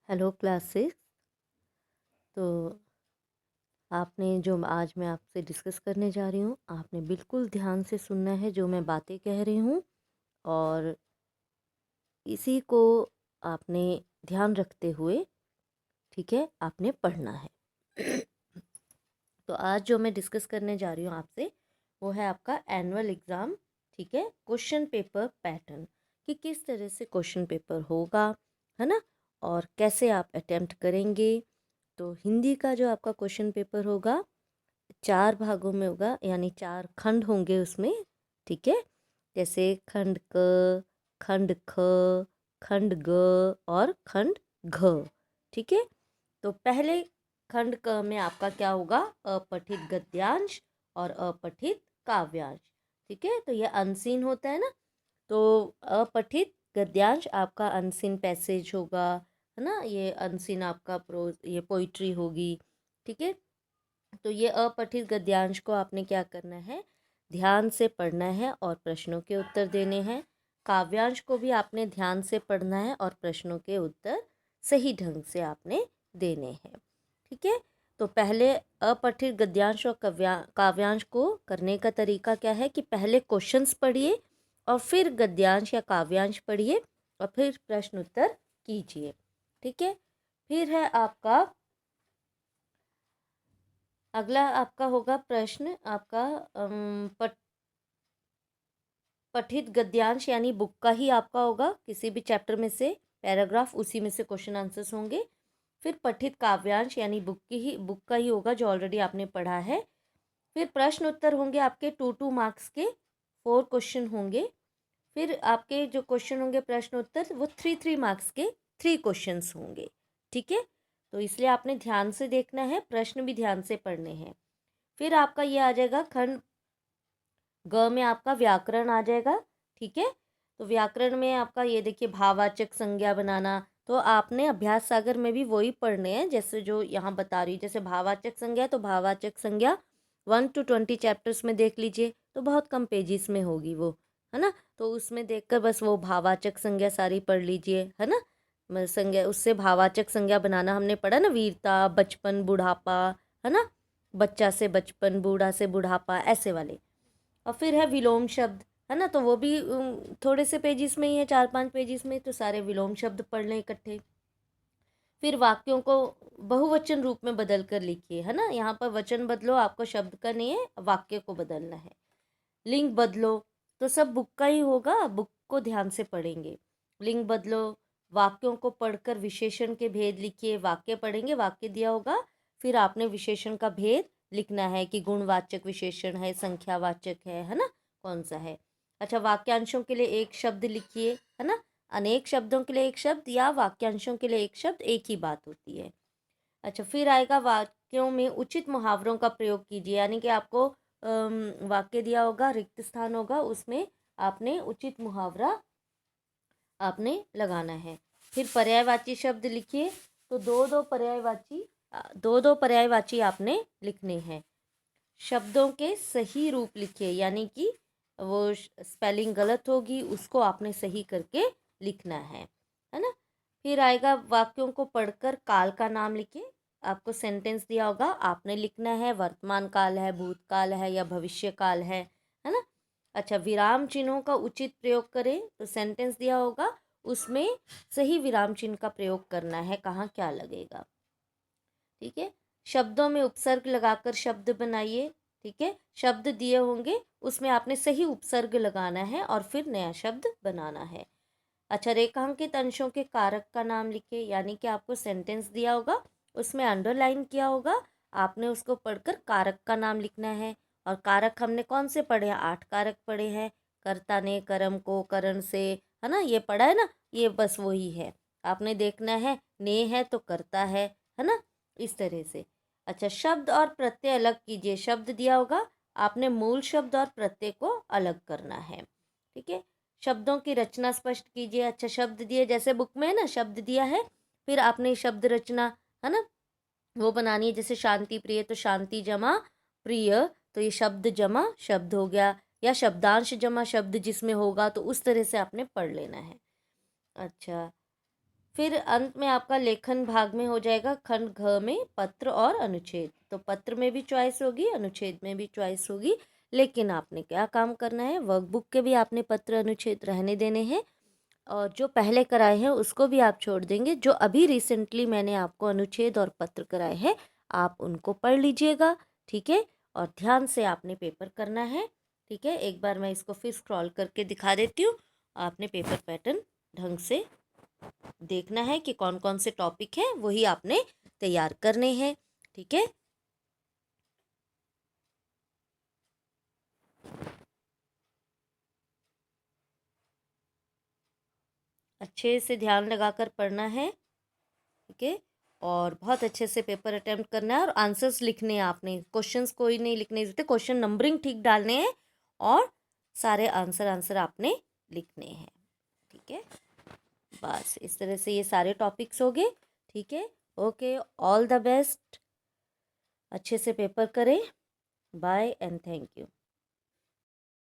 Hello class 6। तो आपने जो आज मैं आपसे डिस्कस करने जा रही हूँ, आपने बिल्कुल ध्यान से सुनना है जो मैं बातें कह रही हूँ, और इसी को आपने ध्यान रखते हुए, ठीक है, आपने पढ़ना है। तो आज जो मैं डिस्कस करने जा रही हूँ आपसे, वो है आपका एनुअल एग्ज़ाम, ठीक है, क्वेश्चन पेपर पैटर्न, कि किस तरह से क्वेश्चन पेपर होगा, है ना, और कैसे आप अटेम्प्ट करेंगे। तो हिंदी का जो आपका क्वेश्चन पेपर होगा 4 भागों में होगा, यानी 4 खंड होंगे उसमें, ठीक है। जैसे खंड क, खंड ख, खंड ग और खंड घ, ठीक है। तो पहले खंड क में आपका क्या होगा, अपठित गद्यांश और अपठित काव्यांश, ठीक है। तो ये अनसीन होता है ना, तो अपठित गद्यांश आपका अनसीन पैसेज होगा, है ना, ये अनसीन आपका प्रोज, ये पोइट्री होगी, ठीक है। तो ये अपठित गद्यांश को आपने क्या करना है, ध्यान से पढ़ना है और प्रश्नों के उत्तर देने हैं। काव्यांश को भी आपने ध्यान से पढ़ना है और प्रश्नों के उत्तर सही ढंग से आपने देने हैं, ठीक है। तो पहले अपठित गद्यांश और काव्यांश को करने का तरीका क्या है कि पहले क्वेश्चंस पढ़िए और फिर गद्यांश या काव्यांश पढ़िए और फिर प्रश्न उत्तर कीजिए, ठीक है। फिर है आपका अगला, आपका होगा प्रश्न आपका पठित गद्यांश यानी बुक का ही आपका होगा, किसी भी चैप्टर में से पैराग्राफ, उसी में से क्वेश्चन आंसर्स होंगे। फिर पठित काव्यांश यानी बुक का ही होगा, जो ऑलरेडी आपने पढ़ा है। फिर प्रश्न उत्तर होंगे आपके 2 मार्क्स के, 4 क्वेश्चन होंगे। फिर आपके जो क्वेश्चन होंगे प्रश्न उत्तर, वो 3 मार्क्स के 3 क्वेश्चंस होंगे, ठीक है। तो इसलिए आपने ध्यान से देखना है, प्रश्न भी ध्यान से पढ़ने हैं। फिर आपका ये आ जाएगा खंड ग में आपका व्याकरण आ जाएगा, ठीक है। तो व्याकरण में आपका ये देखिए, भाववाचक संज्ञा बनाना, तो आपने अभ्यास सागर में भी वही पढ़ने हैं जैसे जो यहाँ बता रही, जैसे भाववाचक संज्ञा, तो भाववाचक संज्ञा 1 to 20 चैप्टर्स में देख लीजिए, तो बहुत कम पेजेस में होगी वो, है ना। तो उसमें देखकर बस वो भाववाचक संज्ञा सारी पढ़ लीजिए, है ना। संज्ञा, उससे भाववाचक संज्ञा बनाना हमने पढ़ा ना, वीरता, बचपन, बुढ़ापा, है ना, बच्चा से बचपन, बूढ़ा से बुढ़ापा, ऐसे वाले। और फिर है विलोम शब्द, है ना, तो वो भी थोड़े से पेजेस में ही है, 4-5 पेजेस में, तो सारे विलोम शब्द पढ़ लें इकट्ठे। फिर वाक्यों को बहुवचन रूप में बदल कर लिखिए, है ना, यहाँ पर वचन बदलो, आपको शब्द का नहीं है, वाक्य को बदलना है। लिंग बदलो, तो सब बुक का ही होगा, बुक को ध्यान से पढ़ेंगे। लिंग बदलो, वाक्यों को पढ़कर विशेषण के भेद लिखिए, वाक्य पढ़ेंगे, वाक्य दिया होगा, फिर आपने विशेषण का भेद लिखना है कि गुणवाचक विशेषण है, संख्यावाचक है ना, कौन सा है। अच्छा, वाक्यांशों के लिए एक शब्द लिखिए, है ना, अनेक शब्दों के लिए एक शब्द या वाक्यांशों के लिए एक शब्द, एक ही बात होती है। अच्छा, फिर आएगा वाक्यों में उचित मुहावरों का प्रयोग कीजिए, यानी कि आपको वाक्य दिया होगा, रिक्त स्थान होगा, उसमें आपने उचित मुहावरा आपने लगाना है। फिर पर्यायवाची शब्द लिखिए, तो दो पर्यायवाची आपने लिखने हैं। शब्दों के सही रूप लिखिए, यानी कि वो स्पेलिंग गलत होगी, उसको आपने सही करके लिखना है ना। फिर आएगा वाक्यों को पढ़कर काल का नाम लिखिए, आपको सेंटेंस दिया होगा, आपने लिखना है वर्तमान काल है, भूतकाल है या भविष्य काल है ना। अच्छा, विराम चिन्हों का उचित प्रयोग करें, तो सेंटेंस दिया होगा, उसमें सही विराम चिन्ह का प्रयोग करना है, कहाँ क्या लगेगा, ठीक है। शब्दों में उपसर्ग लगाकर शब्द बनाइए, ठीक है, शब्द दिए होंगे, उसमें आपने सही उपसर्ग लगाना है और फिर नया शब्द बनाना है। अच्छा, रेखांकित अंशों के कारक का नाम लिखिए, यानी कि आपको सेंटेंस दिया होगा, उसमें अंडरलाइन किया होगा, आपने उसको पढ़कर कारक का नाम लिखना है। और कारक हमने कौन से पढ़े हैं, 8 कारक पढ़े हैं, कर्ता ने, कर्म को, करण से, है ना, ये पढ़ा है ना, ये बस वही है, आपने देखना है, ने है तो करता है ना, इस तरह से। अच्छा, शब्द और प्रत्यय अलग कीजिए, शब्द दिया होगा, आपने मूल शब्द और प्रत्यय को अलग करना है, ठीक है। शब्दों की रचना स्पष्ट कीजिए, अच्छा, शब्द दिए, जैसे बुक में है ना, शब्द दिया है, फिर आपने शब्द रचना, है ना, वो बनानी है, जैसे शांति प्रिय, तो शांति जमा प्रिय, तो ये शब्द जमा शब्द हो गया, या शब्दांश जमा शब्द जिसमें होगा, तो उस तरह से आपने पढ़ लेना है। अच्छा, फिर अंत में आपका लेखन भाग में हो जाएगा खंड घ में पत्र और अनुच्छेद। तो पत्र में भी चॉइस होगी, अनुच्छेद में भी चॉइस होगी, लेकिन आपने क्या काम करना है, वर्कबुक के भी आपने पत्र अनुच्छेद रहने देने हैं और जो पहले कराए हैं उसको भी आप छोड़ देंगे। जो अभी रिसेंटली मैंने आपको अनुच्छेद और पत्र कराए हैं आप उनको पढ़ लीजिएगा, ठीक है। और ध्यान से आपने पेपर करना है, ठीक है। एक बार मैं इसको फिर स्क्रॉल करके दिखा देती हूँ। आपने पेपर पैटर्न ढंग से देखना है कि कौन कौन से टॉपिक हैं, वही आपने तैयार करने हैं, ठीक है। अच्छे से ध्यान लगाकर पढ़ना है, ठीक है। और बहुत अच्छे से पेपर अटेम्प्ट करना है और आंसर्स लिखने हैं आपने, क्वेश्चंस कोई नहीं लिखने देते, क्वेश्चन नंबरिंग ठीक डालने हैं और सारे आंसर आपने लिखने हैं, ठीक है। बस इस तरह से ये सारे टॉपिक्स हो गए, ठीक है। ओके, ऑल द बेस्ट, अच्छे से पेपर करें। Bye and thank you.